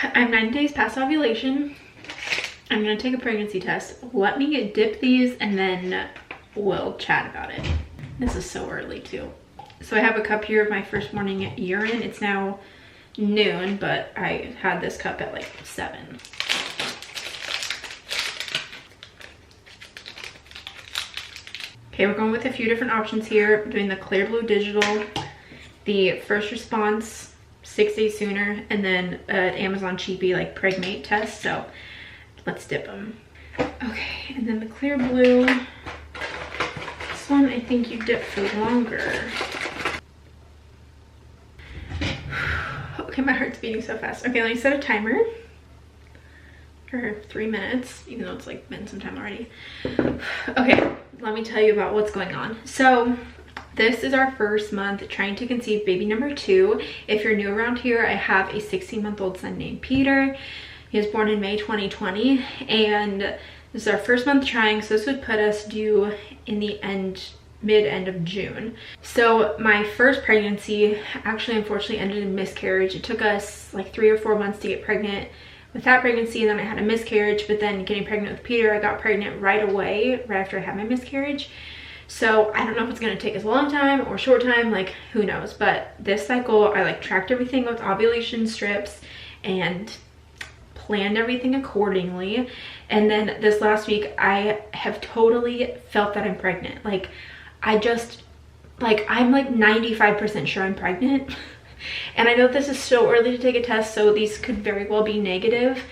I'm 9 days past ovulation. I'm gonna take a pregnancy test. Let me dip these and then we'll chat about it. This is so early too. So I have a cup here of my first morning urine. It's now noon, but I had this cup at like 7. Okay, we're going with a few different options here. I'm doing the Clear Blue Digital, the first response 6 days sooner, and then an Amazon cheapie like Pregmate test. So let's dip them. Okay, and then the Clear Blue. This one I think you dip for longer. Okay, my heart's beating so fast. Okay, let me set a timer for 3 minutes, even though it's like been some time already. Okay, let me tell you about what's going on. So this is our first month trying to conceive baby number 2. If you're new around here, I have a 16-month-old son named Peter. He was born in May 2020, and this is our first month trying, so this would put us due in the mid-end of June. So my first pregnancy actually unfortunately ended in miscarriage. It took us like 3 or 4 months to get pregnant with that pregnancy, and then I had a miscarriage, but then getting pregnant with Peter, I got pregnant right away, right after I had my miscarriage. So I don't know if it's gonna take us a long time or short time, like who knows. But this cycle, I like tracked everything with ovulation strips and planned everything accordingly. And then this last week, I have totally felt that I'm pregnant. Like I'm like 95% sure I'm pregnant. And I know this is so early to take a test, so these could very well be negative,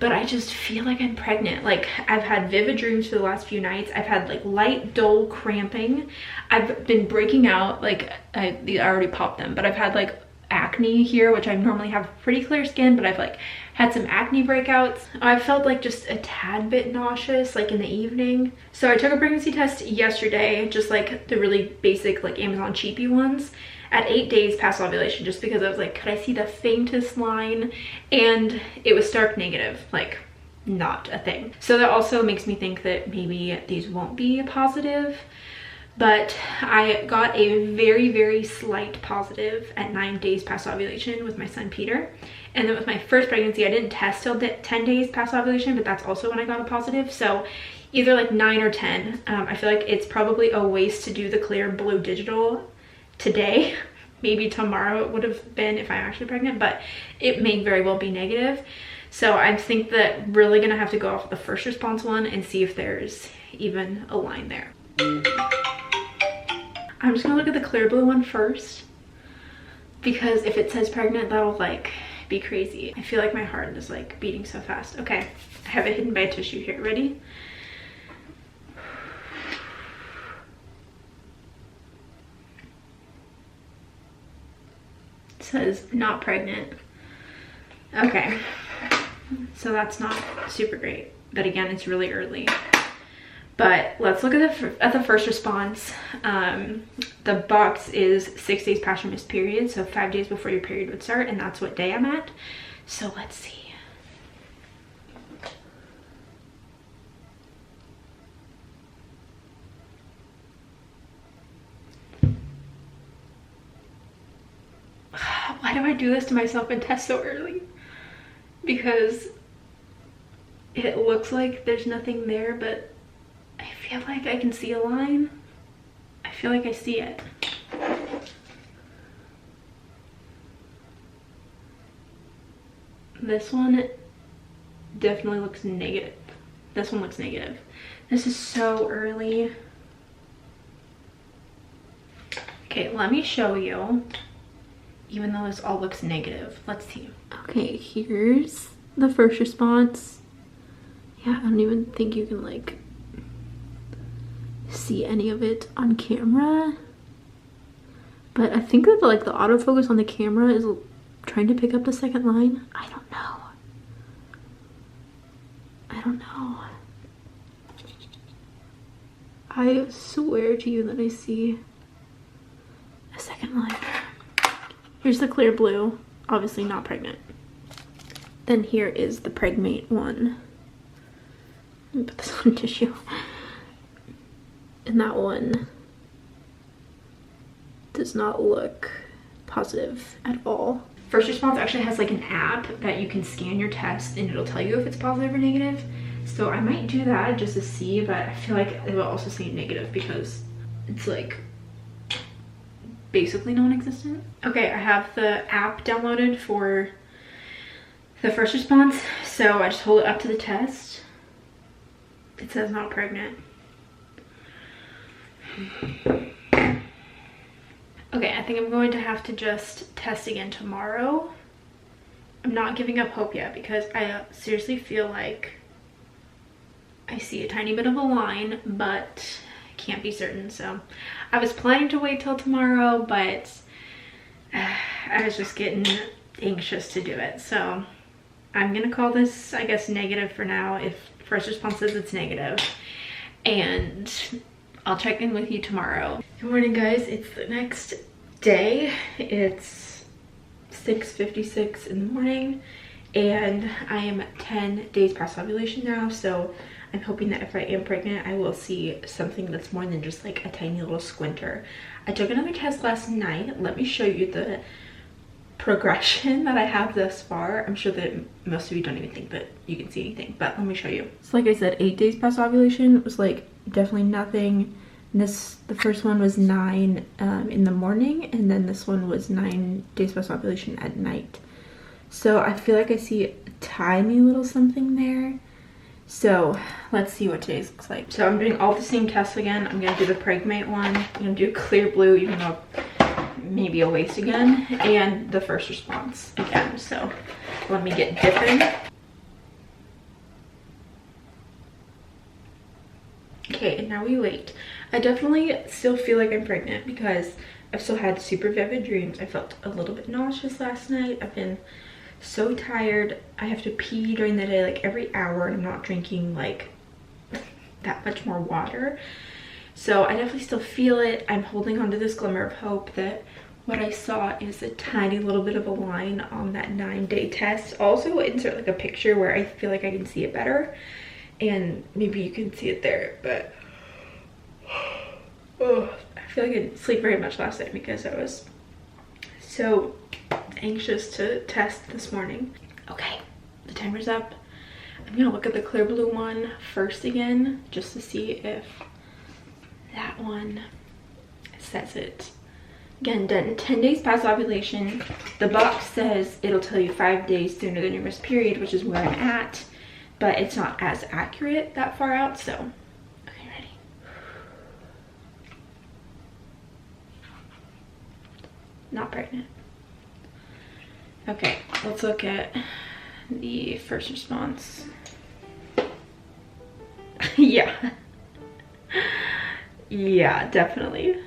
but I just feel like I'm pregnant. Like I've had vivid dreams for the last few nights. I've had like light, dull cramping. I've been breaking out, like I already popped them, but I've had like acne here, which I normally have pretty clear skin, but I've like had some acne breakouts. I felt like just a tad bit nauseous like in the evening. So I took a pregnancy test yesterday, just like the really basic like Amazon cheapie ones, at 8 days past ovulation, just because I was like, could I see the faintest line? And it was stark negative, like not a thing. So that also makes me think that maybe these won't be positive. But I got a very, very slight positive at 9 days past ovulation with my son Peter. And then with my first pregnancy, I didn't test till 10 days past ovulation, but that's also when I got a positive. So either like 9 or 10. I feel like it's probably a waste to do the Clear Blue Digital today. Maybe tomorrow it would have been if I'm actually pregnant, but it may very well be negative. So I think that really gonna have to go off the first response one and see if there's even a line there. I'm just gonna look at the Clear Blue one first, because if it says pregnant, that'll like be crazy. I feel like my heart is like beating so fast. Okay, I have it hidden by a tissue here. Ready? It says not pregnant. Okay, so that's not super great, but again, it's really early. But let's look at the first response. The box is 6 days past your missed period, so 5 days before your period would start, and that's what day I'm at. So let's see. Why do I do this to myself and test so early? Because it looks like there's nothing there, but I feel like I can see a line. I feel like I see it. This one definitely looks negative. This one looks negative. This is so early. Okay, let me show you. Even though this all looks negative. Let's see. Okay, here's the first response. Yeah, I don't even think you can like see any of it on camera, but I think that like the autofocus on the camera is trying to pick up the second line. I don't know. I swear to you that I see a second line. Here's the Clear Blue, obviously not pregnant. Then here is the Pregmate one. Let me put this on tissue. And that one does not look positive at all. First Response actually has like an app that you can scan your test and it'll tell you if it's positive or negative. So I might do that just to see, but I feel like it will also say negative because it's like basically non-existent. Okay, I have the app downloaded for the First Response. So I just hold it up to the test. It says not pregnant. Okay, I think I'm going to have to just test again tomorrow. I'm not giving up hope yet because I seriously feel like I see a tiny bit of a line, but I can't be certain. So I was planning to wait till tomorrow, but I was just getting anxious to do it. So I'm gonna call this, I guess, negative for now if First Response says it's negative. And I'll check in with you tomorrow. Good morning, guys. It's the next day. It's 6:56 in the morning and I am 10 days past ovulation now. So I'm hoping that if I am pregnant, I will see something that's more than just like a tiny little squinter. I took another test last night. Let me show you the progression that I have thus far. I'm sure that most of you don't even think that you can see anything, but let me show you. So like I said, 8 days past ovulation, it was like definitely nothing. The first one was 9 in the morning, and then this one was 9 days past ovulation at night. So I feel like I see a tiny little something there. So let's see what today's looks like. So I'm doing all the same tests again. I'm gonna do the Pregmate one. I'm gonna do clear blue, even though maybe a waste again, and the First Response again. So let me get dipping. Okay, and now we wait. I definitely still feel like I'm pregnant because I've still had super vivid dreams. I felt a little bit nauseous last night. I've been so tired. I have to pee during the day like every hour, and I'm not drinking like that much more water. So I definitely still feel it. I'm holding on to this glimmer of hope that what I saw is a tiny little bit of a line on that 9-day test. Also insert like a picture where I feel like I can see it better, and maybe you can see it there, but oh, I feel like I didn't sleep very much last night because I was so anxious to test this morning. Okay, the timer's up. I'm gonna look at the clear blue one first again just to see if that one says it. Again, done 10 days past ovulation. The box says it'll tell you 5 days sooner than your missed period, which is where I'm at, but it's not as accurate that far out. So okay, ready. Not pregnant. Okay, let's look at the First Response. Yeah. Yeah, definitely.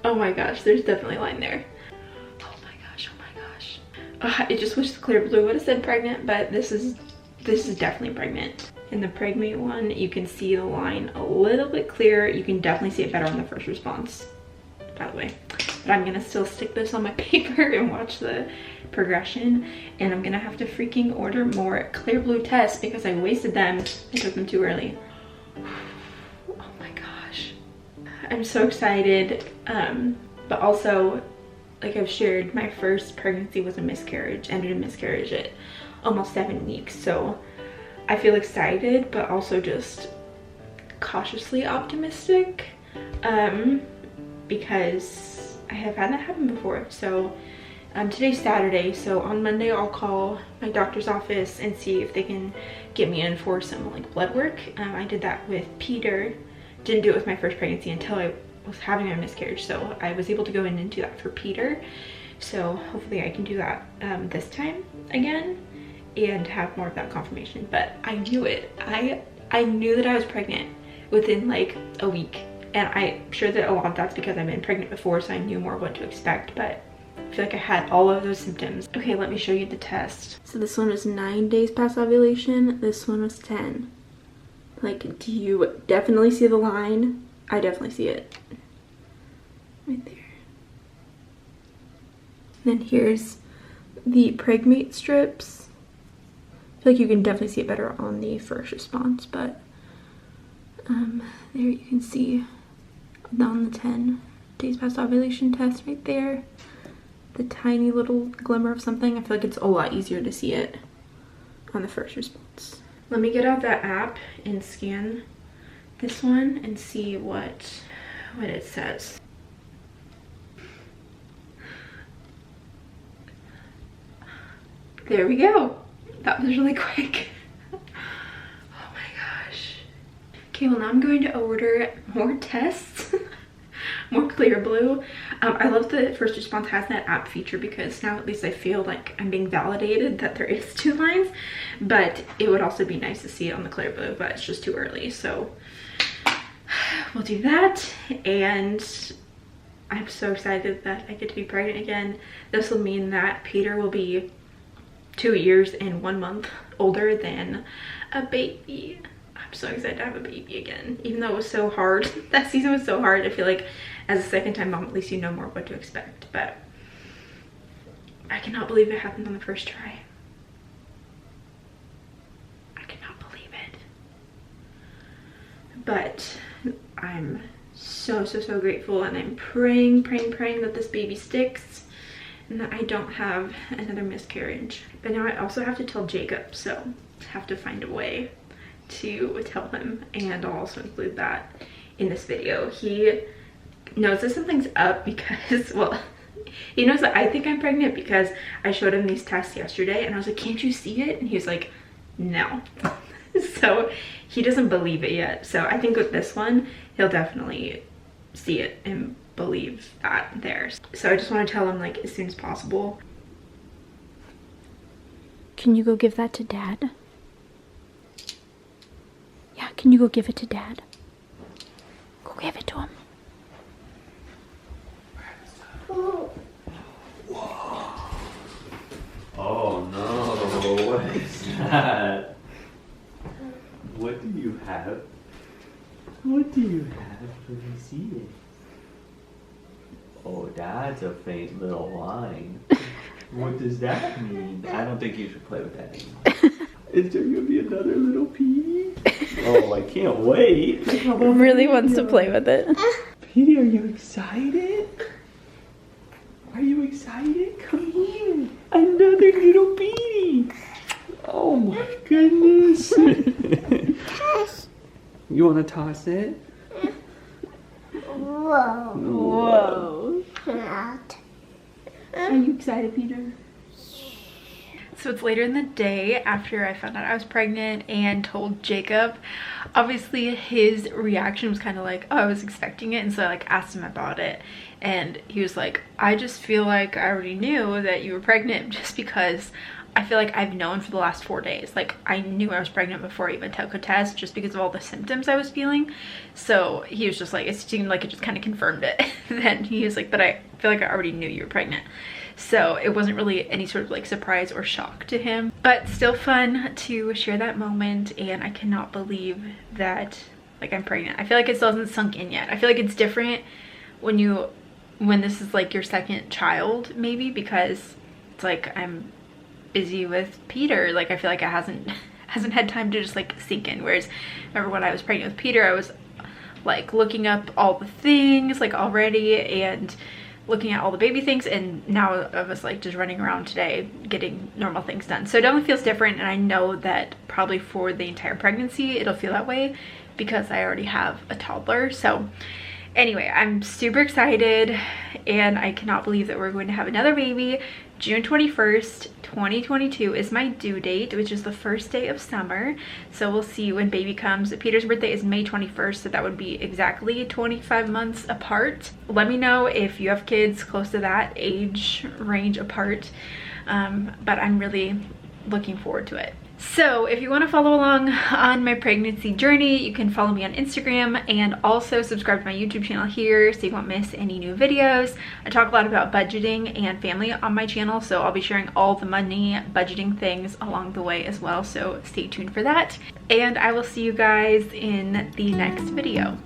Oh my gosh, there's definitely a line there. Oh my gosh, oh my gosh. I just wish the clear blue would have said pregnant, but this is definitely pregnant. In the Pregmate one, you can see the line a little bit clearer. You can definitely see it better on the First Response, by the way. But I'm gonna still stick this on my paper and watch the progression, and I'm gonna have to freaking order more clear blue tests because I wasted them. I took them too early. Oh my gosh. I'm so excited, but also, like I've shared, my first pregnancy was a miscarriage, ended in miscarriage at almost 7 weeks. So I feel excited, but also just cautiously optimistic, because I have had that happen before. So today's Saturday, so on Monday I'll call my doctor's office and see if they can get me in for some like blood work. I did that with Peter. Didn't do it with my first pregnancy until I was having a miscarriage, so I was able to go in and do that for Peter. So hopefully I can do that this time again and have more of that confirmation. But I knew it. I knew that I was pregnant within like a week, and I'm sure that a lot of that's because I've been pregnant before, so I knew more what to expect. But I feel like I had all of those symptoms. Okay, let me show you the test. So this one was 9 days past ovulation. This one was 10. Like, do you definitely see the line? I definitely see it. Right there. And then here's the Pregmate strips. I feel like you can definitely see it better on the First Response, but there you can see on the 10 days past ovulation test right there. the tiny little glimmer of something. I feel like it's a lot easier to see it on the first response. Let me get out that app and scan this one and see what it says. There we go. That was really quick. Oh my gosh. Okay, well now I'm going to order more tests. More clear blue. I love that First Response has that app feature because now at least I feel like I'm being validated that there is 2 lines, but it would also be nice to see it on the clear blue, but it's just too early. So we'll do that, and I'm so excited that I get to be pregnant again. This will mean that Peter will be 2 years and 1 month older than a baby. I'm so excited to have a baby again, even though it was so hard. That season was so hard. I feel like as a second time mom, at least you know more what to expect, but I cannot believe it happened on the first try. I cannot believe it. But I'm so grateful, and I'm praying that this baby sticks and that I don't have another miscarriage. But now I also have to tell Jacob, so I have to find a way to tell him, and I'll also include that in this video. He knows that something's up because, well, he knows that I think I'm pregnant because I showed him these tests yesterday and I was like, can't you see it? And he was like, no. So he doesn't believe it yet. So I think with this one, he'll definitely see it and believe that there. So I just want to tell him like as soon as possible. Can you go give that to Dad? Yeah, can you go give it to Dad? Go give it to him. Whoa. Oh no, what is that? What do you have? What do you have? Let me see it. Oh, that's a faint little line. What does that mean? I don't think you should play with that anymore. Is there gonna be another little pea? Oh, I can't wait. Really wants to play with it. Petey, are you excited? Are you excited? Come here. Another little Petey. Oh my goodness. Toss. You want to toss it? Whoa. Whoa. Not. Are you excited, Peter? So it's later in the day after I found out I was pregnant and told Jacob. Obviously his reaction was kind of like, oh, I was expecting it, and so I like asked him about it, and he was like, I just feel like I already knew that you were pregnant just because I feel like I've known for the last 4 days. Like I knew I was pregnant before I even took a test just because of all the symptoms I was feeling. So he was just like, it seemed like it just kind of confirmed it. Then he was like, but I feel like I already knew you were pregnant. So it wasn't really any sort of like surprise or shock to him, but still fun to share that moment. And I cannot believe that like I'm pregnant. I feel like it still hasn't sunk in yet. I feel like it's different when this is like your second child, maybe, because it's like I'm busy with Peter. Like I feel like it hasn't had time to just like sink in. Whereas remember when I was pregnant with Peter, I was like looking up all the things like already and looking at all the baby things, and now I was like just running around today getting normal things done. So it definitely feels different, and I know that probably for the entire pregnancy it'll feel that way because I already have a toddler. So anyway, I'm super excited, and I cannot believe that we're going to have another baby. June 21st, 2022 is my due date, which is the first day of summer. So we'll see when baby comes. Peter's birthday is May 21st, so that would be exactly 25 months apart. Let me know if you have kids close to that age range apart, but I'm really looking forward to it. So if you want to follow along on my pregnancy journey, you can follow me on Instagram and also subscribe to my YouTube channel here so you won't miss any new videos. I talk a lot about budgeting and family on my channel, so I'll be sharing all the money budgeting things along the way as well, so stay tuned for that. And I will see you guys in the next video.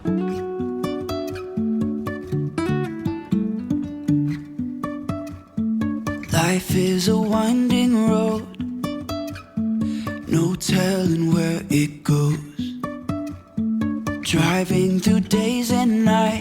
Life is a winding road, no telling where it goes.